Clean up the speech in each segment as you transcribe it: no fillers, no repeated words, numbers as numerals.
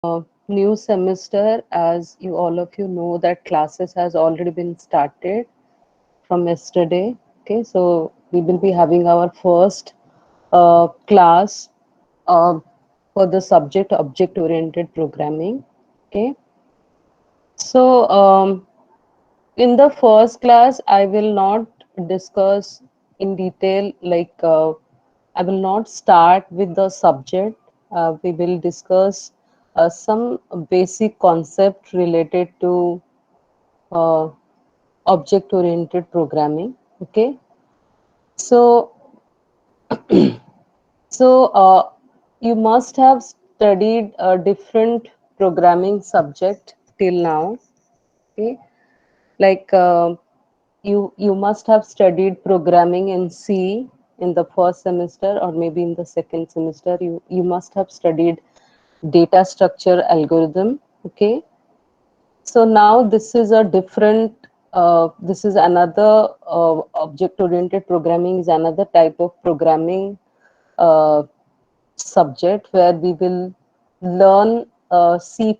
new semester. As you all of you know, that classes has already been started from yesterday. Okay, so we will be having our first class uh, for the subject object oriented programming. Okay, so in the first class, I will not discuss in detail, I will not start with the subject. We will discuss some basic concept related to uh, object oriented programming. Okay, so you must have studied a different programming subject till now. Okay, like you must have studied programming in C in the first semester, or maybe in the second semester. You must have studied data structure algorithm. Okay, so now this is a different. This is another object oriented programming is another type of programming uh, subject where we will learn C++.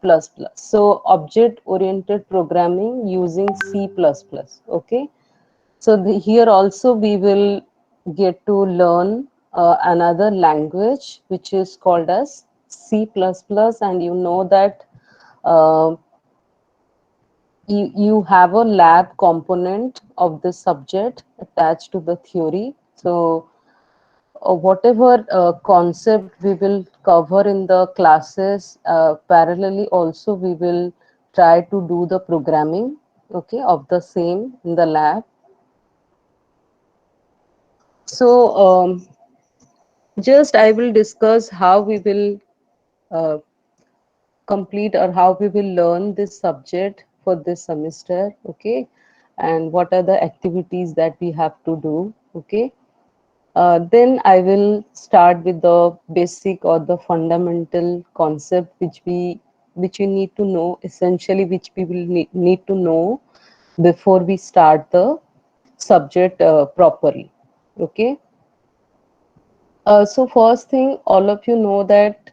So object oriented programming using C++. Okay, so here also we will get to learn another language which is called as C++, and you know that uh, you have a lab component of the subject attached to the theory. So whatever concept we will cover in the classes, parallelly also we will try to do the programming, okay, of the same in the lab. So just I will discuss how we will uh, complete or how we will learn this subject for this semester, okay, and what are the activities that we have to do, okay. Then I will start with the basic or the fundamental concept which we need to know, essentially which we will need to know before we start the subject properly, okay. So first thing, all of you know that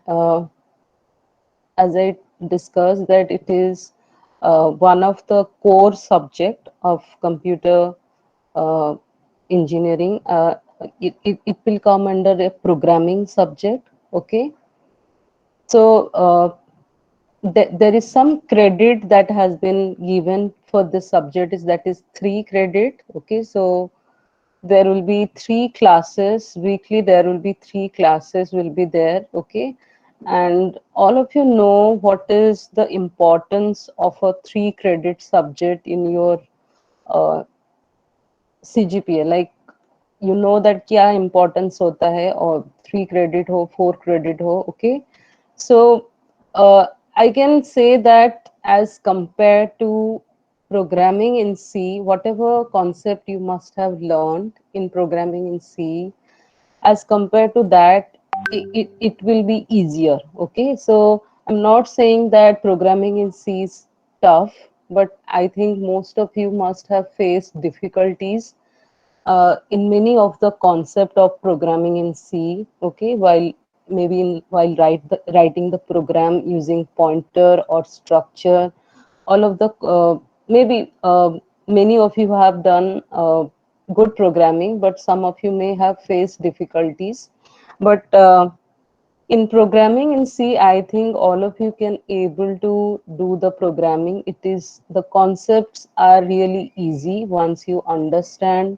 as I discussed that it is one of the core subject of computer uh, engineering. It will come under a programming subject. Okay, so there is some credit that has been given for this subject is that is 3 credit. Okay, so there will be 3 classes weekly. There will be 3 classes will be there. Okay, and all of you know what is the importance of a 3 credit subject in your uh, CGPA. Like you know that क्या importance होता है और 3 credit हो 4 credit हो. Okay, so uh, I can say that as compared to programming in C, whatever concept you must have learned in programming in C, as compared to that, it will be easier. Okay, so I'm not saying that programming in C is tough, but I think most of you must have faced difficulties in many of the concept of programming in C, okay, while maybe while writing the program using pointer or structure, all of the maybe many of you have done good programming, but some of you may have faced difficulties. But in programming in C, I think all of you can able to do the programming. It is the concepts are really easy once you understand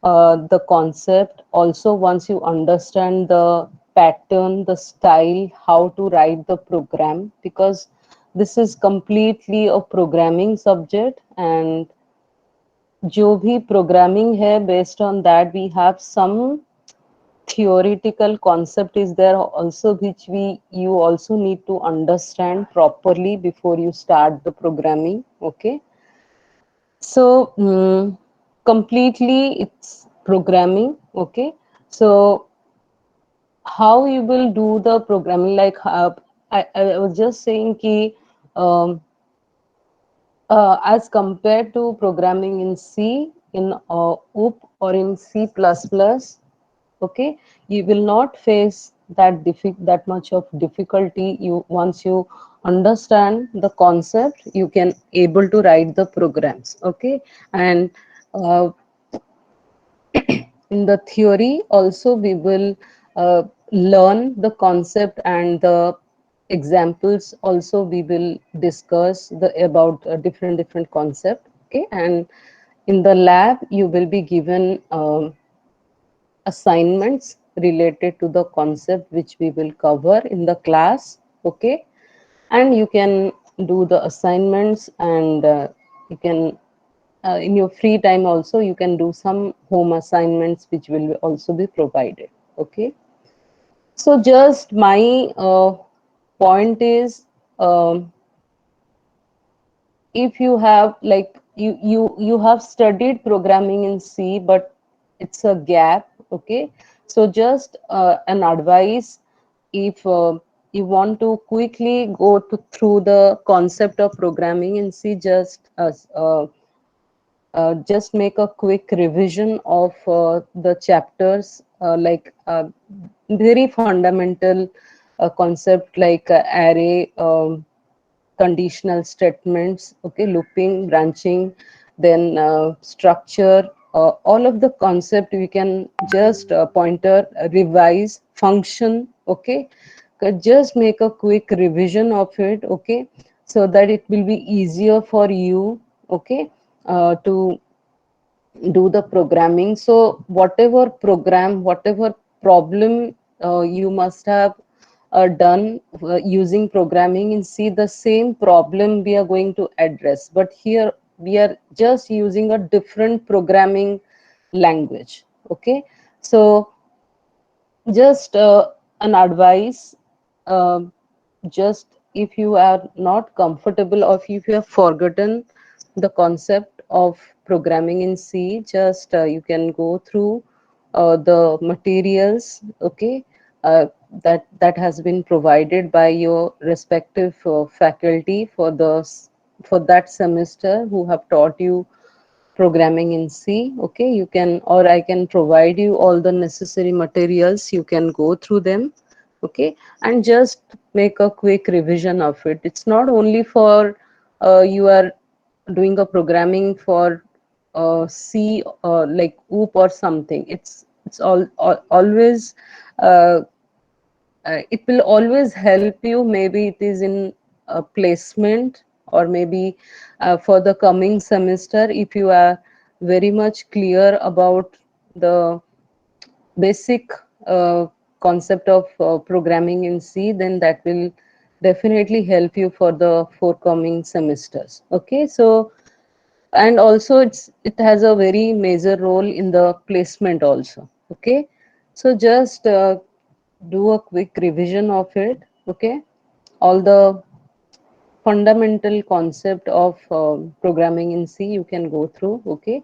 the concept. Also, once you understand the pattern, the style, how to write the program, because this is completely a programming subject, and जो भी programming है, based on that we have some theoretical concept is there also which you also need to understand properly before you start the programming. Okay, so completely it's programming. Okay, so how you will do the programming, like I was just saying ki um, as compared to programming in C, in OOP or in C++, okay, you will not face that much of difficulty. You once you understand the concept, you can able to write the programs. Okay. And uh, in the theory also we will learn the concept, and the examples also we will discuss the about different concept. Okay. And in the lab you will be given assignments related to the concept which we will cover in the class. Okay. And you can do the assignments, and you can in your free time also you can do some home assignments which will also be provided. Okay. So just my point is, um, if you have like you have studied programming in C, but it's a gap. Okay. So just an advice, if you want to quickly go through the concept of programming in C, just make a quick revision of the chapters, like very fundamental concept like array, conditional statements, okay, looping, branching, then structure, all of the concept we can just pointer revise function. Okay. Just make a quick revision of it. Okay. So that it will be easier for you. Okay. To do the programming. So whatever program, whatever problem you must have done using programming in C, the same problem we are going to address. But here we are just using a different programming language. Okay. So just an advice, um, just if you are not comfortable or if you have forgotten the concept of programming in C, just you can go through the materials. Okay. That has been provided by your respective faculty for for that semester who have taught you programming in C. Okay. You can, or I can provide you all the necessary materials. You can go through them. Okay. And just make a quick revision of it. It's not only for you are doing a programming for C, like OOP or something. It's always uh, it will always help you. Maybe it is in a placement, or maybe for the coming semester, if you are very much clear about the basic concept of programming in C, then that will definitely help you for the forthcoming semesters. Okay. So, and also it has a very major role in the placement also. Okay. So just do a quick revision of it. Okay. All the fundamental concept of programming in C you can go through. Okay.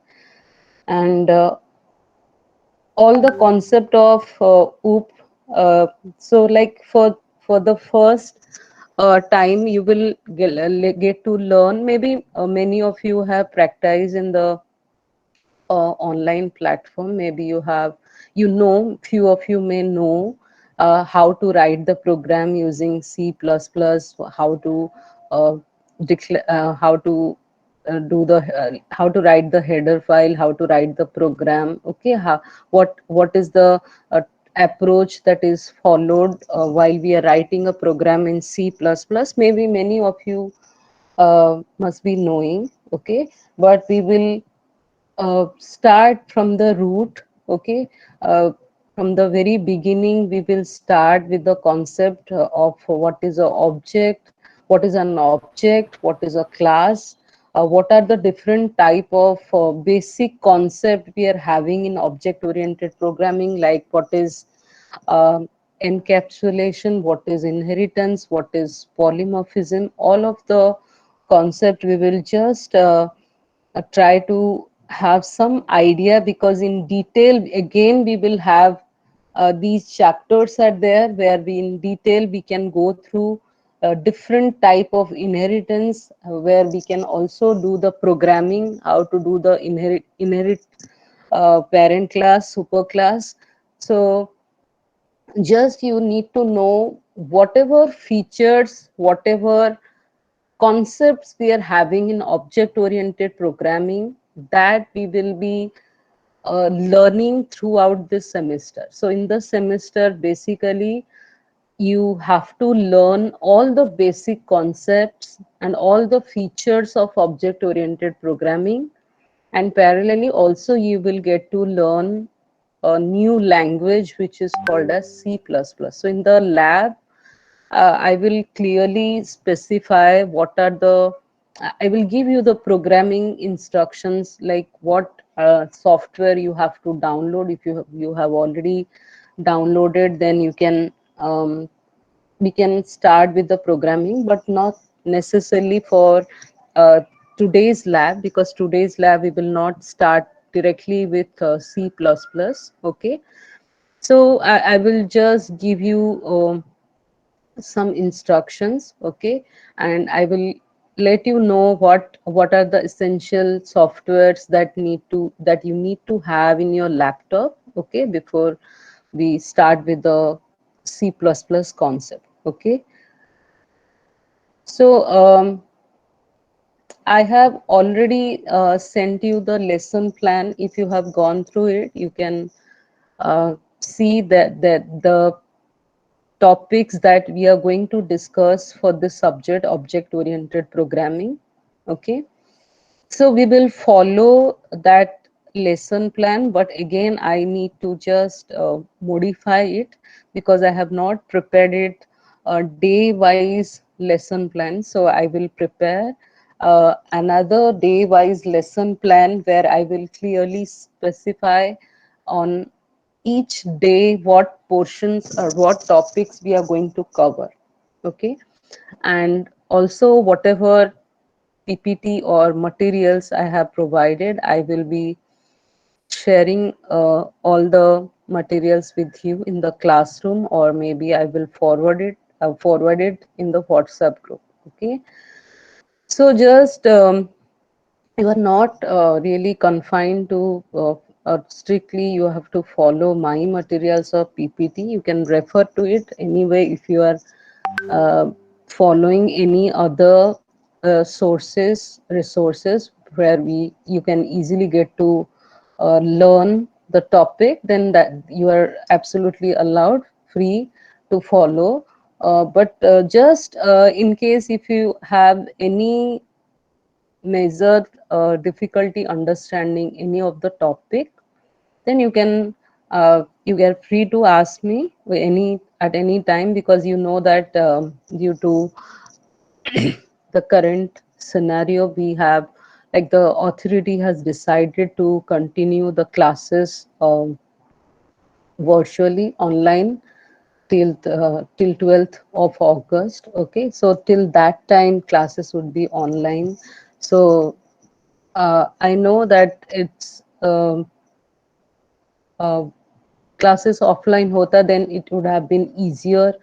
And all the concept of OOP. So like for the first time you will get to learn. Maybe many of you have practiced in the online platform. Maybe you have, few of you may know how to write the program using C++, how to how to do the how to write the header file, how to write the program. Okay. What is the approach that is followed while we are writing a program in C++. Maybe many of you must be knowing. Okay. But we will start from the root. Okay. From the very beginning we will start with the concept of what is an object, what is an object, what is a class, what are the different type of basic concept we are having in object oriented programming, like what is um encapsulation, what is inheritance, what is polymorphism. All of the concept we will just try to have some idea, because in detail again we will have these chapters are there where we in detail we can go through different type of inheritance, where we can also do the programming, how to do the inherit parent class, super class. So Just you need to know whatever features, whatever concepts we are having in object oriented programming, that we will be learning throughout this semester. So in the semester, basically you have to learn all the basic concepts and all the features of object oriented programming, and parallelly also you will get to learn a new language which is called as C++. So in the lab, I will clearly specify what are the, I will give you the programming instructions, like what software you have to download. If you have already downloaded, then you can we can start with the programming, but not necessarily for uh, today's lab, because today's lab we will not start directly with C++. Okay, so I will just give you some instructions. Okay, and I will let you know what are the essential softwares that you need to have in your laptop, okay, before we start with the C++ concept. Okay, so I have already sent you the lesson plan. If you have gone through it, you can see that the topics that we are going to discuss for this subject, object oriented programming. Okay, so we will follow that lesson plan, but again I need to just modify it, because I have not prepared it day wise lesson plan. So I will prepare another day wise lesson plan where I will clearly specify on each day what portions or what topics we are going to cover. Okay, and also whatever PPT or materials I have provided, I will be sharing all the materials with you in the classroom, or maybe I will forward it in the WhatsApp group. Okay, so just you are not really confined to strictly you have to follow my materials or PPT. You can refer to it anyway if you are uh, following any other sources, resources where we you can easily get to learn the topic, then that you are absolutely allowed, free to follow. But just in case if you have any major difficulty understanding any of the topic, then you get free to ask me any at any time, because you know that due to the current scenario we have, like the authority has decided to continue the classes virtually online till 12th of August. Okay, so till that time classes would be online. So I know that it's uh, classes offline hota, then it would have been easier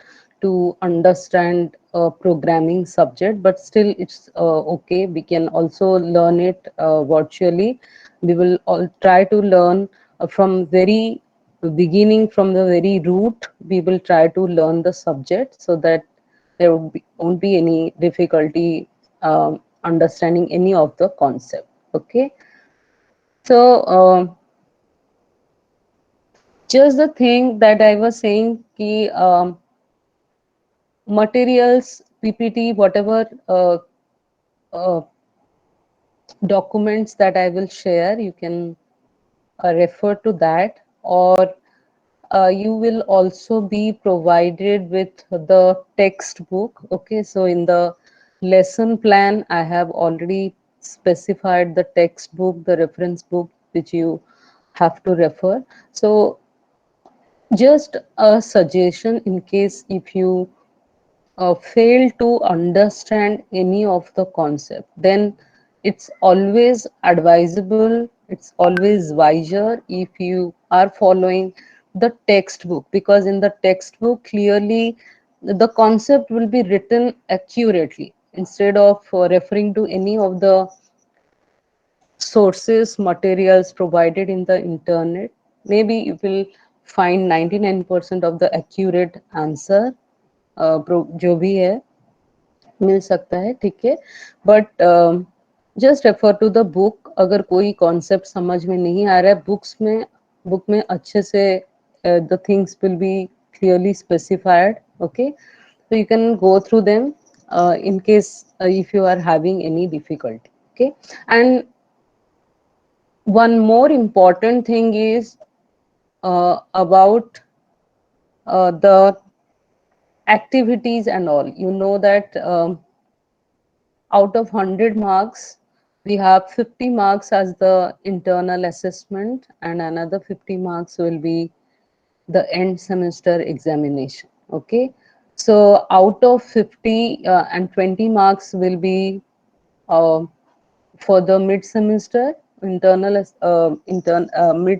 to understand a programming subject, but still it's okay, we can also learn it virtually. We will all try to learn from very beginning, from the very root. We will try to learn the subject so that won't be any difficulty understanding any of the concept. Okay, so just the thing that I was saying, ki materials, PPT, whatever uh, documents that I will share, you can refer to that, or you will also be provided with the textbook. Okay, so in the lesson plan, I have already specified the textbook, the reference book which you have to refer. So just a suggestion, in case if you fail to understand any of the concept, then it's always advisable, it's always wiser if you are following the textbook, because in the textbook clearly the concept will be written accurately, instead of referring to any of the sources, materials provided in the internet. Maybe you will find 99% of the accurate answer, जो भी है मिल सकता है, ठीक है, but just refer to the book. अगर कोई concept समझ में नहीं आ रहा है बुक में अच्छे से the things will be clearly specified, okay, so you can go through them in case if you are having any difficulty, okay. And one more important thing is about the activities and all. You know that out of 100 marks, we have 50 marks as the internal assessment, and another 50 marks will be the end semester examination. Okay. So out of 50 and 20 marks will be uh, for the mid semester mid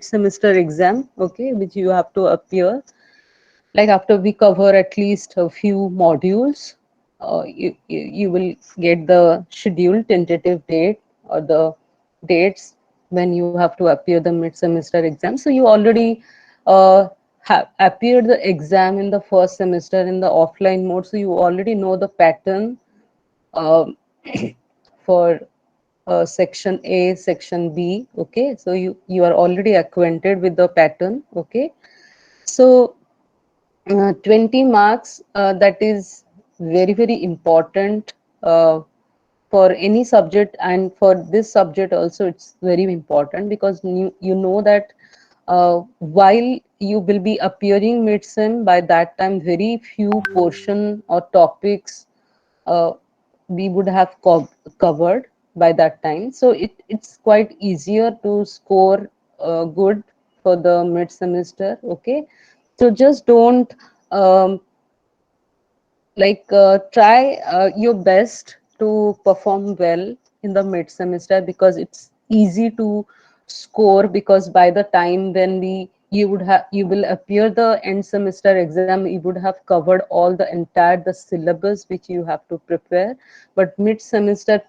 semester exam, okay, which you have to appear like after we cover at least a few modules. You will get the scheduled tentative date or the dates when you have to appear the mid semester exam. So you already have appeared the exam in the first semester in the offline mode, so you already know the pattern um, for section A, section B. Okay, so you are already acquainted with the pattern. Okay, so 20 marks, that is very important uh, for any subject, and for this subject also it's very important, because you know that while you will be appearing mid-sem, by that time very few portion or topics uh, we would have covered by that time. So it's quite easier to score good for the mid semester. Okay, so just don't um, try your best to perform well in the mid semester, because it's easy to score, because by the time when you will appear the end semester exam, you would have covered all the entire the syllabus which you have to prepare. But mid semester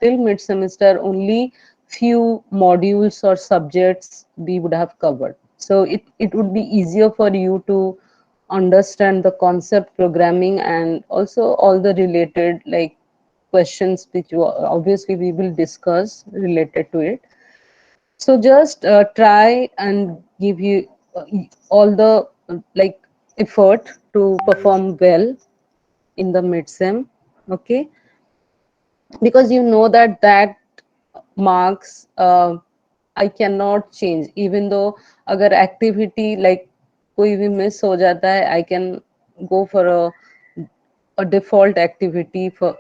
only few modules or subjects we would have covered, so it would be easier for you to understand the concept programming, and also all the related like questions which obviously we will discuss related to it. So just try and give you all the effort to perform well in the mid-sem. Okay, because you know that marks I cannot change, even though अगर activity like कोई भी miss हो जाता है, I can go for a default activity for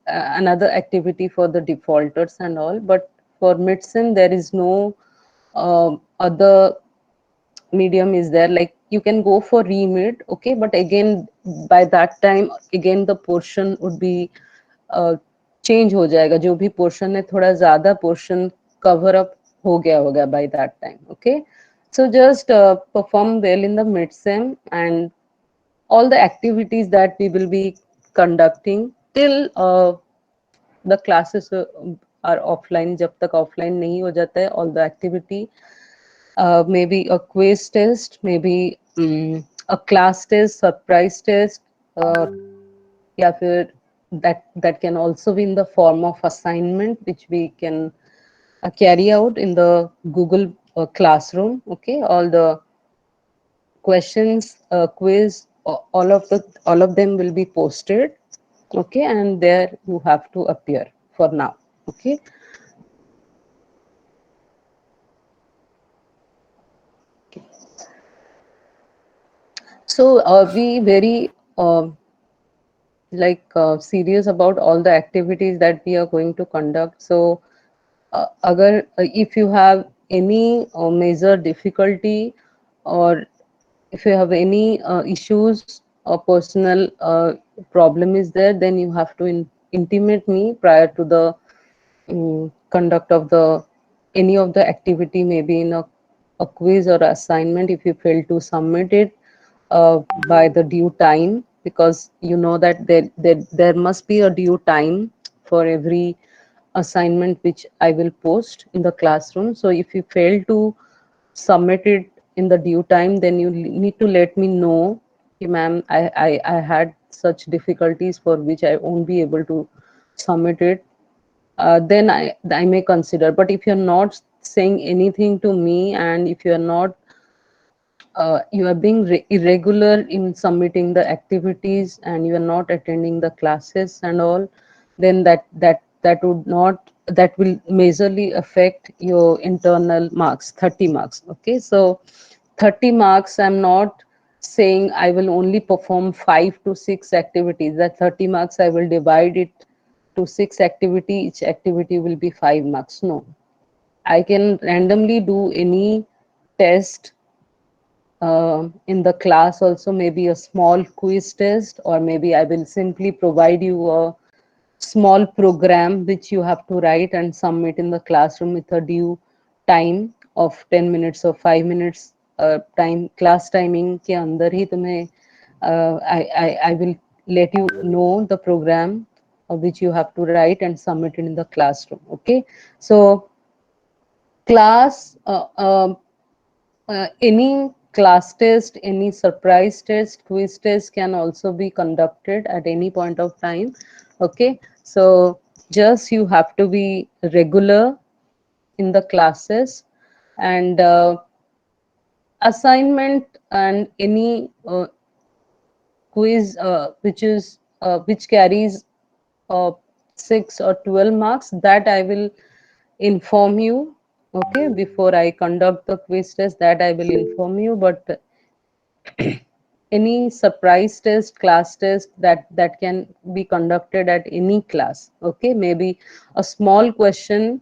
another activity for the defaulters and all. But for mid-sem there is no other medium is there, like you can go for remit. Okay, but again by that time again the portion would be change हो जाएगा, जो भी portion है थोड़ा ज्यादा portion cover up हो गया होगा by that time. Okay, so just perform well in the mid sem, and all the activities that we will be conducting till the classes are offline. जब तक offline नहीं हो जाता है, all the activity, maybe a quiz test, maybe a class test, surprise test, या फिर that can also be in the form of assignment which we can carry out in the Google Classroom. Okay, all the questions, quiz, all of them will be posted. Okay, and there you have to appear for now. Okay, so we very serious about all the activities that we are going to conduct. So agar if you have any major difficulty, or if you have any issues or personal problem is there, then you have to intimate me prior to the conduct of the any of the activity, maybe in a quiz or assignment, if you fail to submit it by the due time, because you know that there must be a due time for every assignment which I will post in the classroom. So if you fail to submit it in the due time, then you need to let me know, "Ki, ma'am, I had such difficulties for which I won't be able to submit it." Then I may consider. But if you're not saying anything to me, and if you're not you are being irregular in submitting the activities, and you are not attending the classes and all, then that would not, that will majorly affect your internal marks, 30 marks. Okay, so 30 marks, I'm not saying I will only perform 5 to 6 activities. That 30 marks I will divide it to 6 activity, each activity will be 5 marks. No, I can randomly do any test in the class also, maybe a small quiz test, or maybe I will simply provide you a small program which you have to write and submit in the classroom with a due time of 10 minutes or 5 minutes time, class timing के अंदर ही तुम्हें I will let you know the program which you have to write and submit it in the classroom. Okay, so class any class test, any surprise test, quiz test can also be conducted at any point of time. Okay, so just you have to be regular in the classes, and assignment and any quiz which carries uh, 6 or 12 marks, that I will inform you. Okay, before I conduct the quiz test, that I will inform you. But any surprise test, class test, that can be conducted at any class. Okay, maybe a small question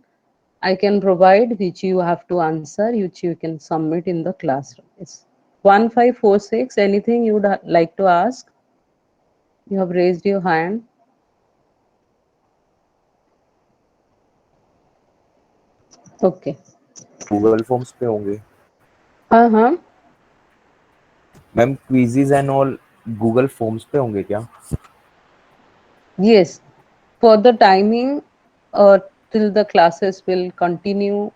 I can provide which you have to answer, which you can submit in the classroom. It's 1546. Anything you would like to ask? You have raised your hand. Okay. Google forms पे होंगे Uh-huh. Ma'am quizzes and all Google forms पे होंगे क्या Yes, for the timing, till the classes will continue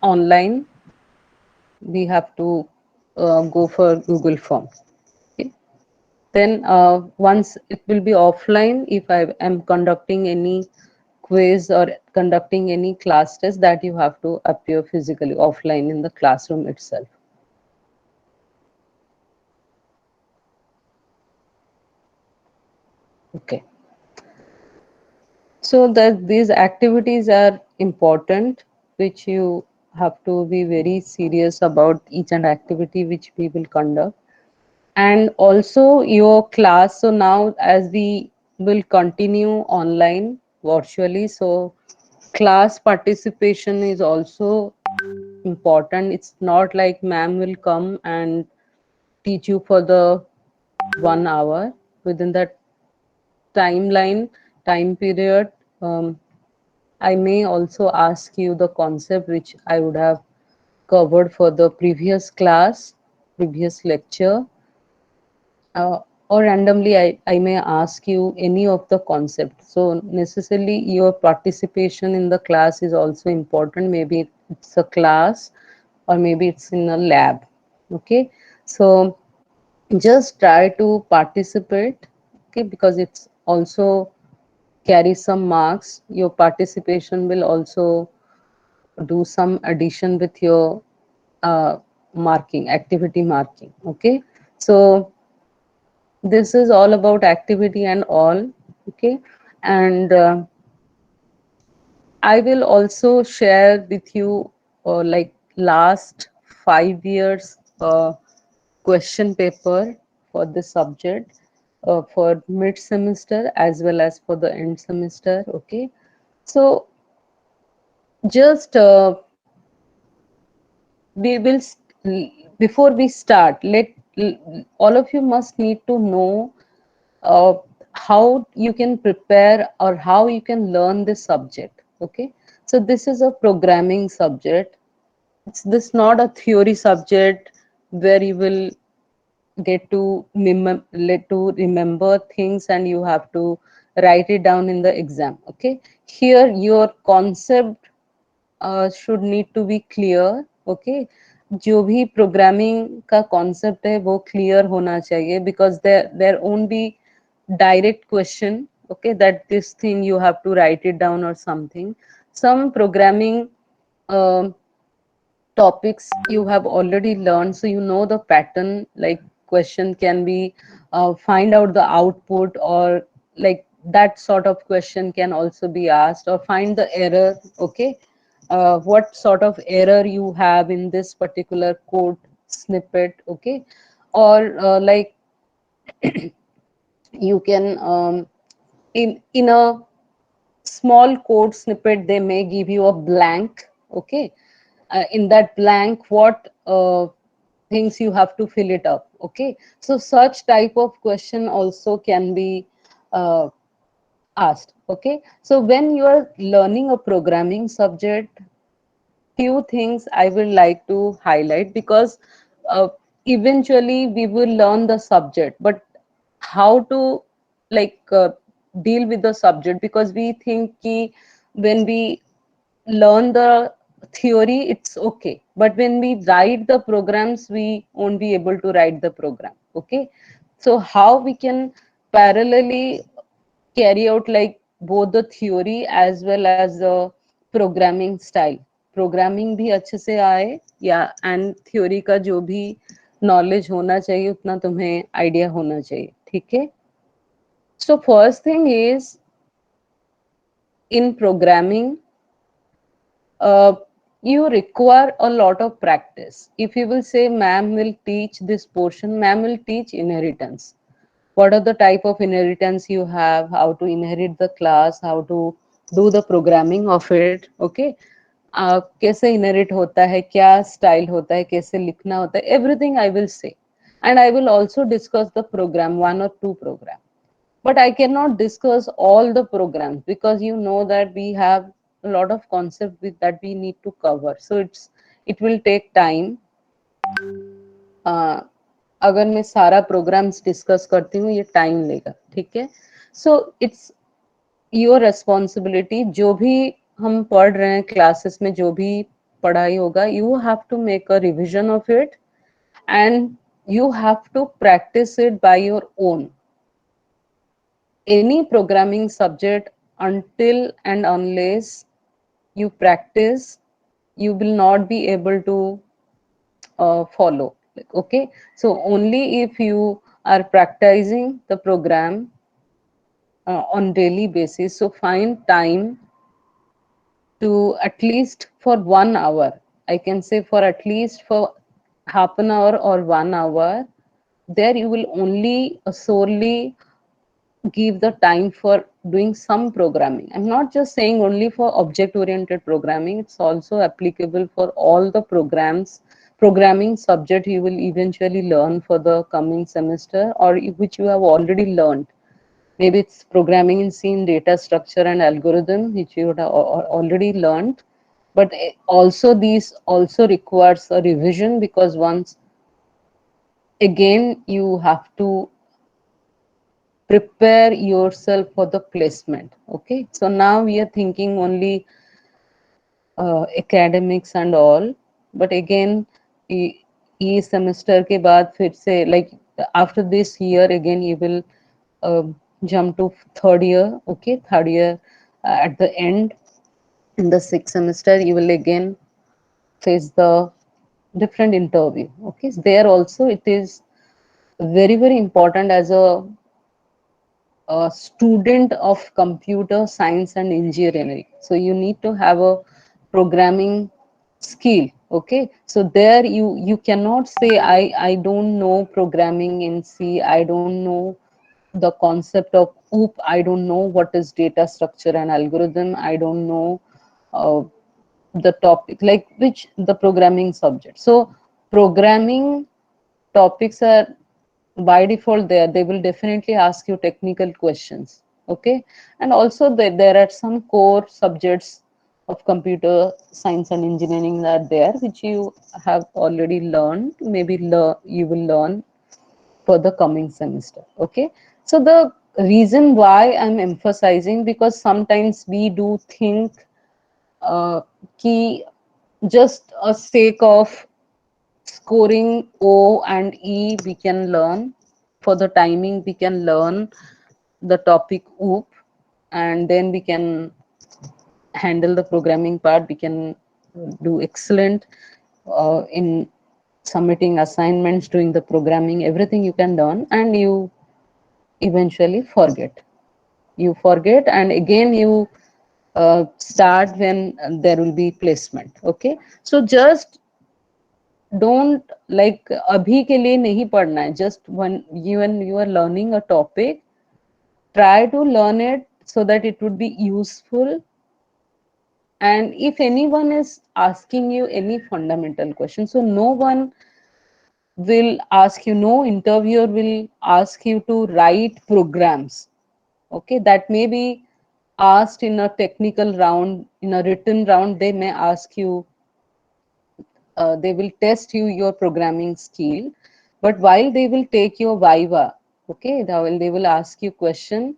online, we have to go for Google Form. Okay. Then once it will be offline, if I am conducting any quiz or conducting any class test, that you have to appear physically offline in the classroom itself. Okay. So that these activities are important, which you have to be very serious about each and activity which we will conduct. And also your class, so now as we will continue online virtually, so class participation is also important. It's not like ma'am will come and teach you for the 1 hour. Within that timeline, time period, I may also ask you the concept which I would have covered for the previous class, previous lecture, or randomly I may ask you any of the concept. So necessarily your participation in the class is also important. Maybe it's a class, or maybe it's in a lab. Okay, so just try to participate. Okay, because it's also carry some marks. Your participation will also do some addition with your marking, activity marking. Okay, so this is all about activity and all. Okay, and I will also share with you like last 5 years question paper for this subject, for mid semester as well as for the end semester. Okay, so just we will before we start, all of you must need to know uh, how you can prepare or how you can learn this subject. Okay, so this is a programming subject. It's this not a theory subject where you will get to let to remember things and you have to write it down in the exam. Okay, here your concept should need to be clear. Okay, जो भी programming का concept है वो clear होना चाहिए, because there won't be direct question, okay, that this thing you have to write it down or something. Some programming um topics you have already learned, so you know the pattern. Like question can be find out the output, or like that sort of question can also be asked, or find the error, okay. What sort of error you have in this particular code snippet, okay. Or like you can in a small code snippet they may give you a blank, okay. In that blank, what things you have to fill it up, okay. So such type of question also can be uh, asked, okay. So when you are learning a programming subject, few things I will like to highlight, because uh, eventually we will learn the subject, but how to like deal with the subject, because we think ki when we learn the theory it's okay, but when we write the programs we won't be able to write the program, okay. So how we can parallelly carry out like both the theory as well as the programming style, programming भी अच्छे से आए, या and theory का जो भी knowledge होना चाहिए उतना तुम्हें आइडिया होना चाहिए, ठीक है. So first thing is in programming you require a lot of practice. If you will say ma'am will teach this portion, ma'am will teach inheritance, what are the type of inheritance you have, how to inherit the class, how to do the programming of it, okay. कैसे inherit होता है, क्या style होता है, कैसे लिखना होता है, everything I will say. And I will also discuss the program, one or two program, but I cannot discuss all the programs, because you know that we have a lot of concept with that we need to cover, so it will take time. uh, अगर मैं सारा programmes discuss करती हूँ ये time लेगा, ठीक है. So it's your responsibility, जो भी हम पढ़ रहे हैं क्लासेस में, जो भी पढ़ाई होगा, you have to make a revision of it, and you have to practice it by your own. Any programming subject, until and unless you practice, you will not be able to follow. Like, okay, so only if you are practicing the program on daily basis, so find time to at least for 1 hour, I can say for at least for half an hour or 1 hour, there you will only solely give the time for doing some programming. I'm not just saying only for object oriented programming, it's also applicable for all the programs, programming subject you will eventually learn for the coming semester, or which you have already learned. Maybe it's programming in C, in data structure and algorithm, which you would have already learned. But also these also requires a revision, because once again you have to prepare yourself for the placement, okay. So now we are thinking only academics and all, but again ये semester के बाद फिर से like after this year again you will uh, jump to third year, okay. Third year, at the end, in the sixth semester you will again face the different interview, okay. There also it is very important as a student of computer science and engineering, so you need to have a programming skill, okay. So there you cannot say I don't know programming in C, I don't know the concept of OOP, I don't know what is data structure and algorithm, I don't know uh, the topic like which the programming subject. So programming topics are by default there, they will definitely ask you technical questions, okay. And also there are some core subjects of computer science and engineering that are there, which you have already learned, maybe you will learn for the coming semester, okay. So the reason why I'm emphasizing, because sometimes we do think uh, ki just a sake of scoring O and E we can learn. For the timing we can learn the topic OOP, and then we can handle the programming part. We can do excellent in submitting assignments, doing the programming, everything you can learn, and you eventually forget. You forget, and again you start when there will be placement. Okay, so just don't like abhi ke liye nahi padna hai. Just when you are learning a topic, try to learn it so that it would be useful. And if anyone is asking you any fundamental question, so no one will ask you, no interviewer will ask you to write programs. Okay, that may be asked in a technical round. In a written round they may ask you, they will test you your programming skill. But while they will take your viva, okay, they will ask you question,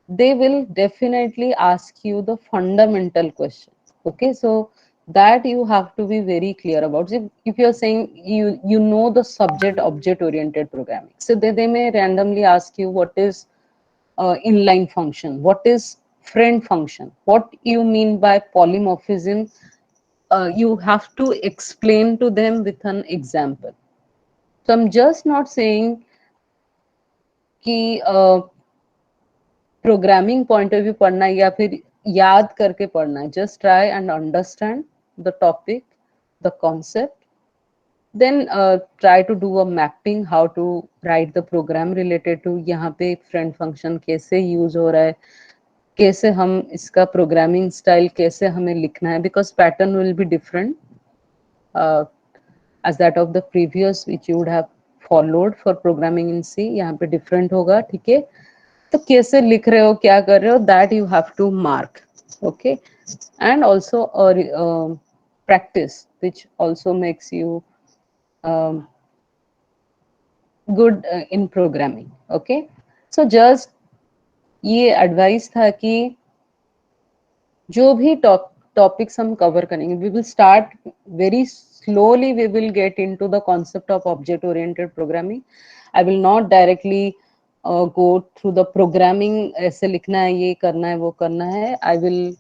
they will definitely ask you the fundamental question. Okay, so that you have to be very clear about. If you're saying you know the subject object oriented programming, so they may randomly ask you what is inline function, what is friend function, what you mean by polymorphism. You have to explain to them with an example. So I'm just not saying कि programming point of view पढ़ना है या फिर याद करके पढ़ना है. Just try and understand the topic, the concept, then try to do a mapping how to write the program related to यहाँ पे friend function कैसे use हो रहा है, कैसे हम इसका प्रोग्रामिंग स्टाइल कैसे हमें लिखना है, because pattern will be different uh, as that of the previous which you would have followed for programming in C. यहाँ पे different होगा. ठीक है, तो कैसे लिख रहे हो, क्या कर रहे हो, that you have to mark. Okay, and also practice which also makes you um, good in programming. Okay, so just ये एडवाइस था कि जो भी टॉपिक्स हम कवर करेंगे, we will start very slowly. We will get into the concept of object oriented programming. I will not directly go through the programming, ऐसे लिखना है, ये करना है, वो करना है. I will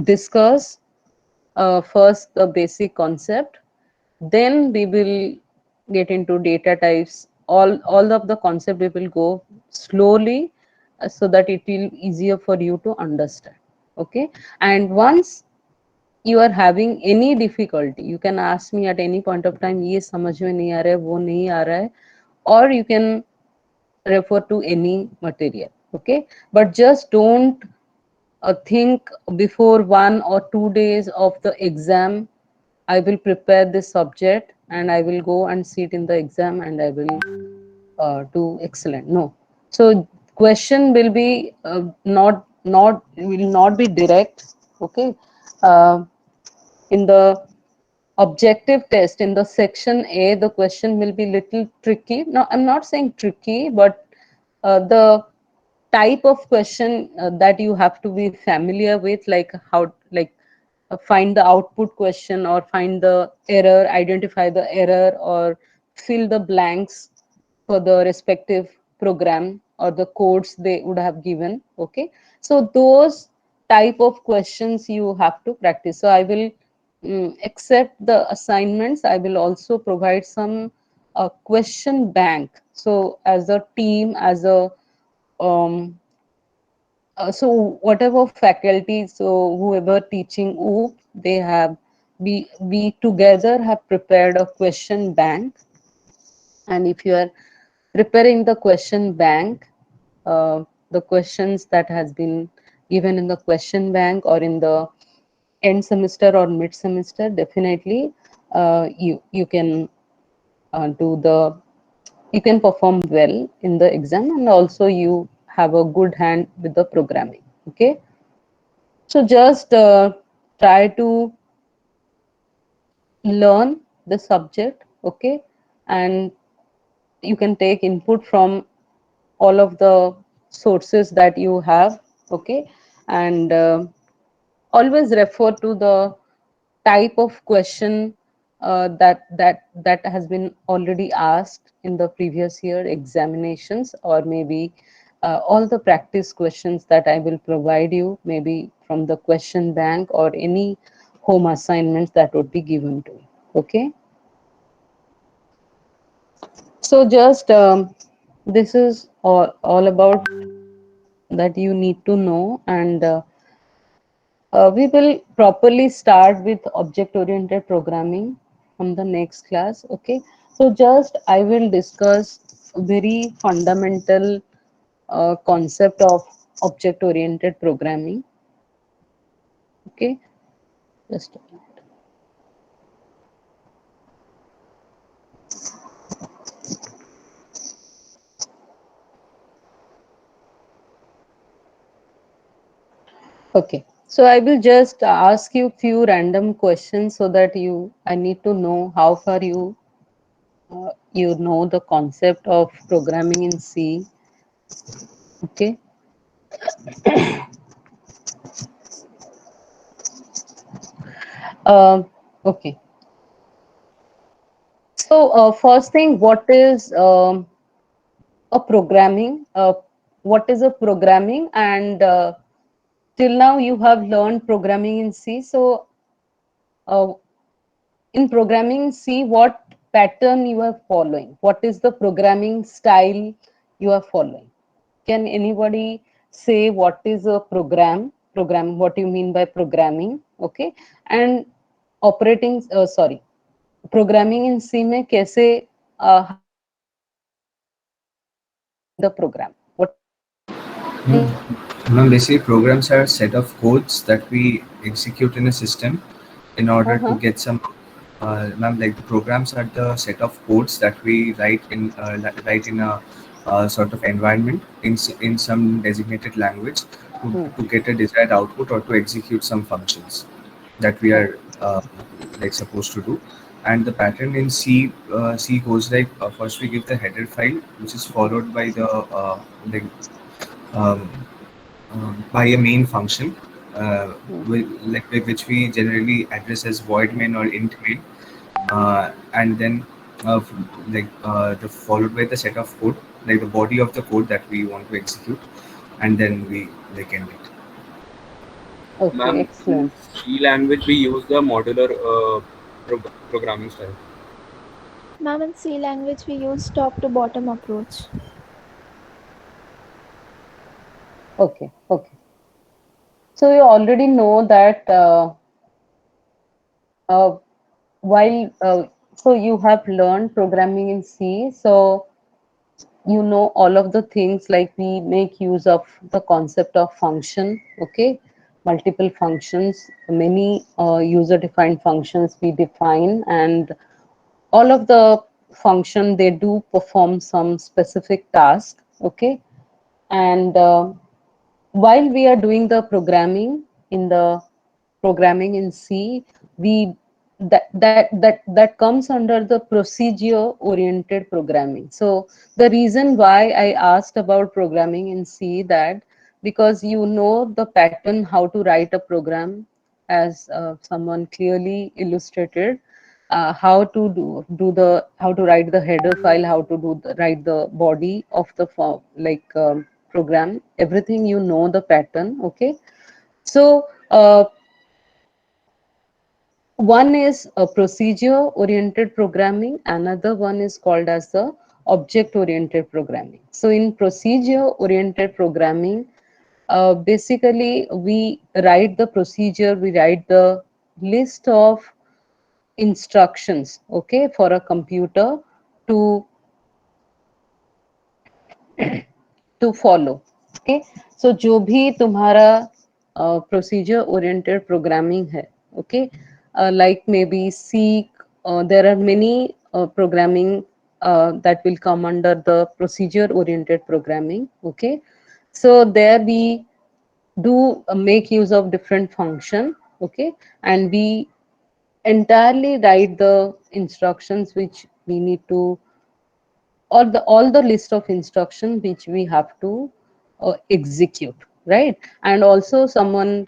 discuss first the basic concept, then we will get into data types. All of the concept we will go slowly, so that it will easier for you to understand. Okay, and once you are having any difficulty, you can ask me at any point of time, ये समझ में नहीं आ रहा है, वो नहीं आ रहा है, or you can refer to any material. Okay, but just don't think before 1 or 2 days of the exam, I will prepare this subject and I will go and sit in the exam and I will do excellent. No, so question will be not will not be direct. Okay, uh, in the objective test in the section A, the question will be little tricky. Now I'm not saying tricky, but the type of question that you have to be familiar with, like how, like find the output question, or find the error, identify the error, or fill the blanks for the respective program or the codes they would have given. Okay, so those type of questions you have to practice. So I will accept the assignments, I will also provide some question bank. So as a team, as a um, so whatever faculty, so whoever teaching OOP, they have, we together have prepared a question bank. And if you are preparing the question bank, the questions that has been given in the question bank or in the end semester or mid semester, definitely you can do the, you can perform well in the exam, and also you have a good hand with the programming. Okay, so just try to learn the subject. Okay, and you can take input from all of the sources that you have. Okay, and always refer to the type of question that has been already asked in the previous year examinations, or maybe all the practice questions that I will provide you, maybe from the question bank or any home assignments that would be given to you. Okay. So just this is all about that you need to know, and we will properly start with object oriented programming from the next class. Okay. So just I will discuss very fundamental concept of object oriented programming. Okay. Just a minute. Okay. So I will just ask you few random questions so that I need to know how far you know the concept of programming in C. Okay. Um, okay. So first thing, what is a programming? What is a programming? And till now you have learned programming in C. So uh, in programming C, what pattern you are following? What is the programming style you are following? Can anybody say what is a program? What you mean by programming? Okay. And operating sorry, programming in C में कैसे how do you define the program? What is the Hmm. Ma'am, basically programs are a set of codes that we execute in a system in order to uh-huh. get some. Ma'am, like the programs are the set of codes that we write in a sort of environment in some designated language Hmm. to get a desired output or to execute some functions that we Oh, are like supposed to do. And the pattern in C goes like first we give the header file, which is followed by the like um, by a main function, hmm. with which we generally address as void main or int main, and then the followed by the set of code, like the body of the code that we want to execute, and then we like end it. Okay, Ma'am, in excellent. C language we use the modular programming style. Ma'am, in C language we use top to bottom approach. Okay, okay. So you already know that uh, while so you have learned programming in C, so you know all of the things, like we make use of the concept of function. Okay. Multiple functions, many user defined functions we define, and all of the function, they do perform some specific task. Okay. And while we are doing the programming in C, we that comes under the procedure oriented programming. So the reason why I asked about programming in C, that because you know the pattern how to write a program, as someone clearly illustrated, how to how to write the header file, how to write the body of the form, like program, everything, you know the pattern. Okay. So one is a procedure oriented programming, another one is called as the object oriented programming. So in procedure oriented programming, basically we write the procedure, we write the list of instructions, okay, for a computer to follow. Okay. So जो भी तुम्हारा procedure oriented programming है, okay, like maybe seek, there are many programming that will come under the procedure oriented programming. Okay. So there we do make use of different function. Okay. And we entirely write the instructions which we need to, or all the list of instruction which we have to execute, right? And also someone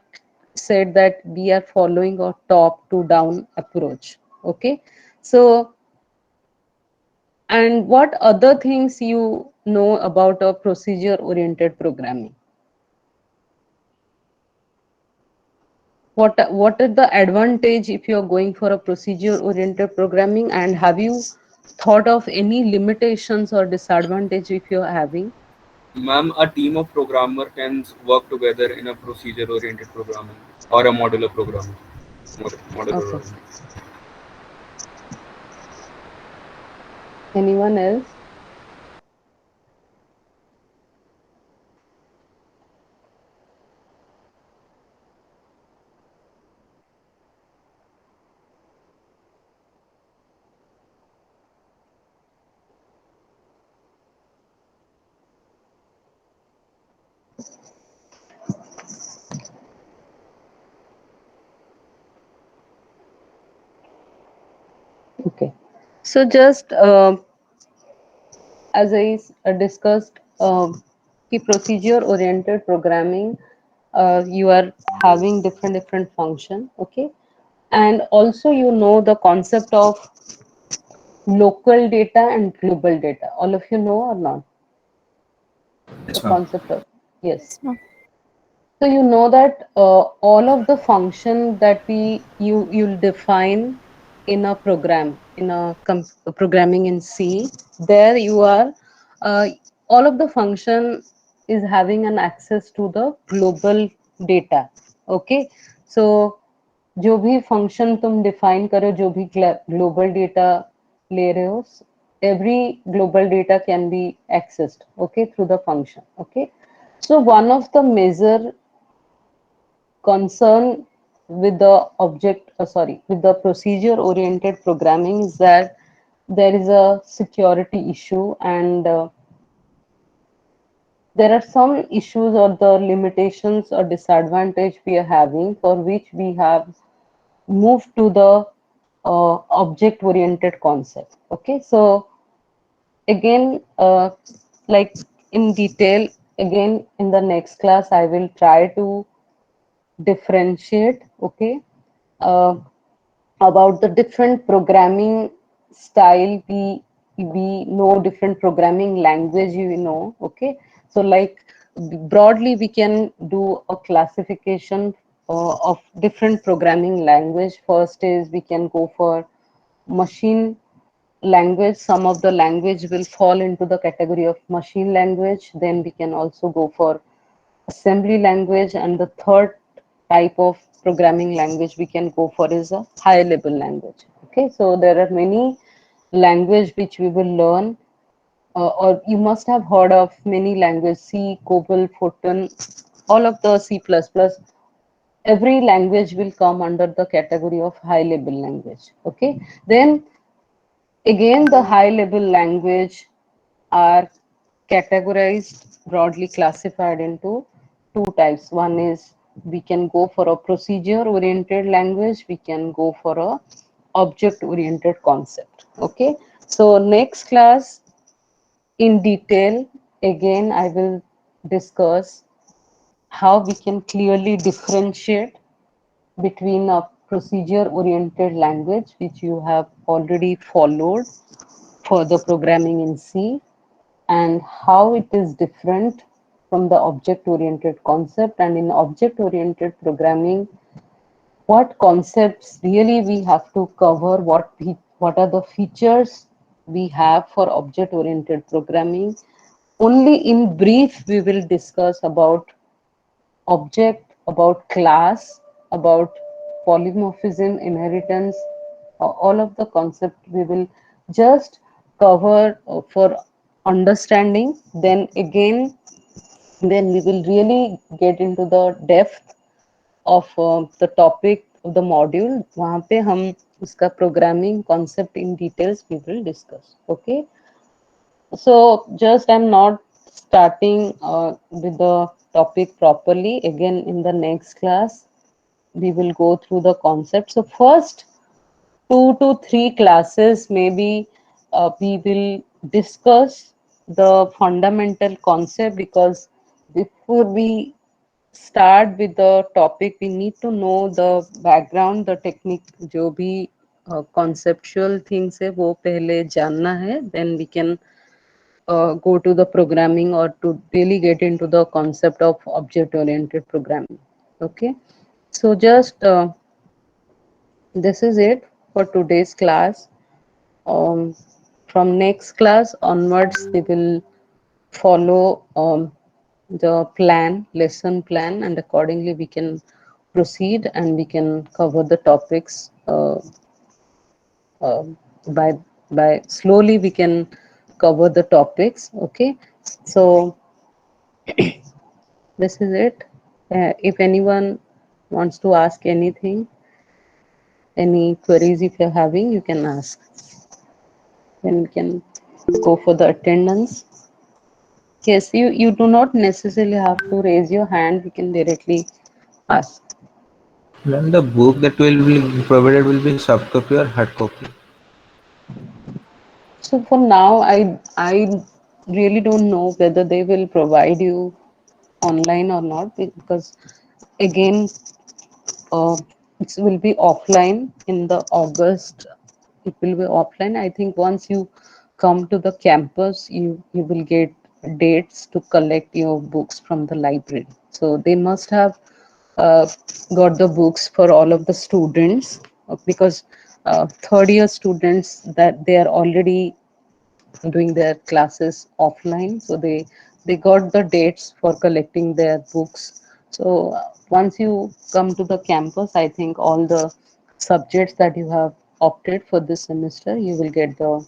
said that we are following a top to down approach. Okay, so and what other things you know about a procedure oriented programming? What is the advantage if you are going for a procedure oriented programming, and have you thought of any limitations or disadvantage if you're having? Ma'am, a team of programmer can work together in a procedure-oriented programming or a modular programming. Modular Okay, programming. anyone else? Okay, so just as I discussed, the procedure oriented programming, you are having different function. Okay, and also you know the concept of local data and global data. All of you know or not? The Yes, ma'am. concept of, yes. Yes, ma'am. So you know that all of the function that you'll define in a program, in a programming in C, there you are, uh, all of the function is having an access to the global data. Okay, so जो भी function तुम define करो, जो भी global data ले रहे हो, every global data can be accessed, okay, through the function. Okay, so one of the major concern with the with the procedure oriented programming is that there is a security issue, and there are some issues or the limitations or disadvantage we are having, for which we have moved to the object oriented concept. Okay, so again, like in detail, again in the next class I will try to differentiate, okay, uh, about the different programming style. We know different programming language, you know. Okay, so like broadly we can do a classification of different programming language. First is we can go for machine language. Some of the language will fall into the category of machine language. Then we can also go for assembly language, and the third type of programming language we can go for is a high level language. Okay, so there are many language which we will learn, or you must have heard of many language: C, COBOL, Fortran, all of the C++. Every language will come under the category of high level language. Okay, then again, the high level language are categorized, broadly classified into two types. One is we can go for a procedure oriented language, we can go for a object oriented concept. Okay, so next class in detail, again I will discuss how we can clearly differentiate between a procedure oriented language, which you have already followed for the programming in C, and how it is different from the object oriented concept. And in object oriented programming, what concepts really we have to cover, what are the features we have for object oriented programming. Only in brief we will discuss about object, about class, about polymorphism, inheritance, all of the concept we will just cover for understanding. Then again, then we will really get into the depth of the topic of the module. वहाँ पे हम उसका programming concept in details we will discuss. Okay, so just I'm not starting with the topic properly. Again, in the next class, we will go through the concept. So first 2 to 3 classes, maybe we will discuss the fundamental concept, because before we start with the topic, we need to know the background, the technique, जो भी conceptual things है वो पहले जानना है, then we can go to the programming or to really get into the concept of object oriented programming. Okay, so just this is it for today's class. um, from next class onwards we will follow the plan, lesson plan, and accordingly we can proceed and we can cover the topics uh, by slowly we can cover the topics. Okay, so this is it. If anyone wants to ask anything, any queries if you're having, you can ask. Then we can go for the attendance. Yes, you do not necessarily have to raise your hand. You can directly ask. Then the book that will be provided will be soft copy or hard copy. So for now, I really don't know whether they will provide you online or not, because again it will be offline in the August. It will be offline. I think once you come to the campus, you will get dates to collect your books from the library. So they must have uh, got the books for all of the students, because third year students that they are already doing their classes offline, so they got the dates for collecting their books. So once you come to the campus, I think all the subjects that you have opted for this semester, you will get the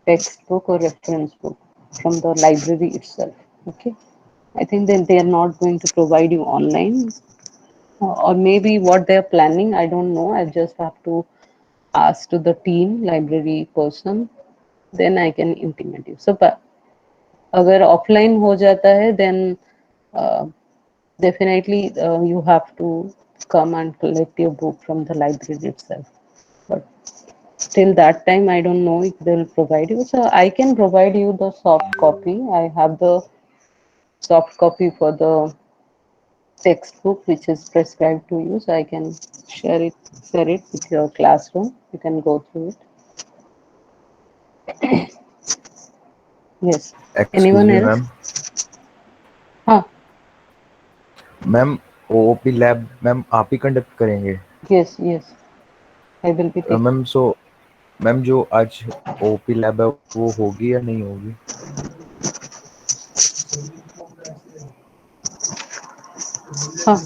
textbook or reference book from the library itself. Okay, I think then they are not going to provide you online, or maybe what they're planning, I don't know. I just have to ask to the team library person, then I can intimate you. So अगर offline हो जाता है then uh, definitely you have to come and collect your book from the library itself. But till that time, I don't know if they will provide you. So I can provide you the soft copy. I have the soft copy for the textbook which is prescribed to you. So I can share it with your classroom. You can go through it. Yes. Excuse Anyone me, else? ma'am. हाँ. Ma'am OOP lab ma'am आप ही conduct करेंगे? Yes, yes. I will be taking. Ma'am so ma'am जो आज OP lab है वो होगी या नहीं होगी? हाँ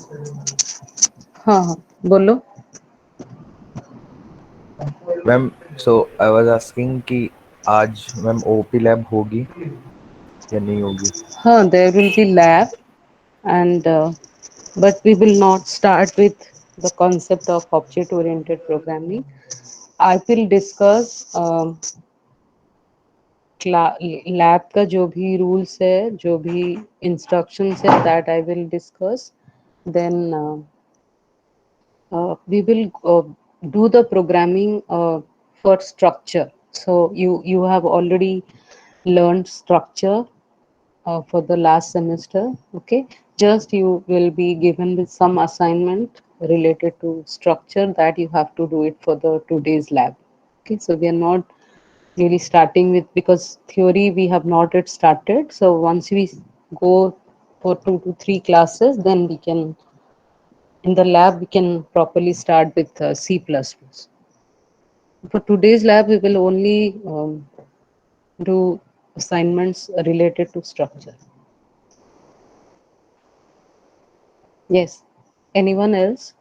हाँ हाँ बोलो. Ma'am so I was asking कि आज मैम ओपी लैब होगी या नहीं होगी? हाँ, there will be lab, and but we will not start with the concept of object oriented programming. I will discuss lab का जो भी रूल्स है, जो भी इंस्ट्रक्शंस है, that I will discuss. Then we will do the programming for structure. So you have already learned structure for the last semester. Okay, just you will be given with some assignment related to structure that you have to do it for the today's lab. Okay, so we are not really starting with, because theory we have not yet started. So once we go for 2 to 3 classes, then we can, in the lab we can properly start with C++. For today's lab we will only do assignments related to structure. Yes. Anyone else?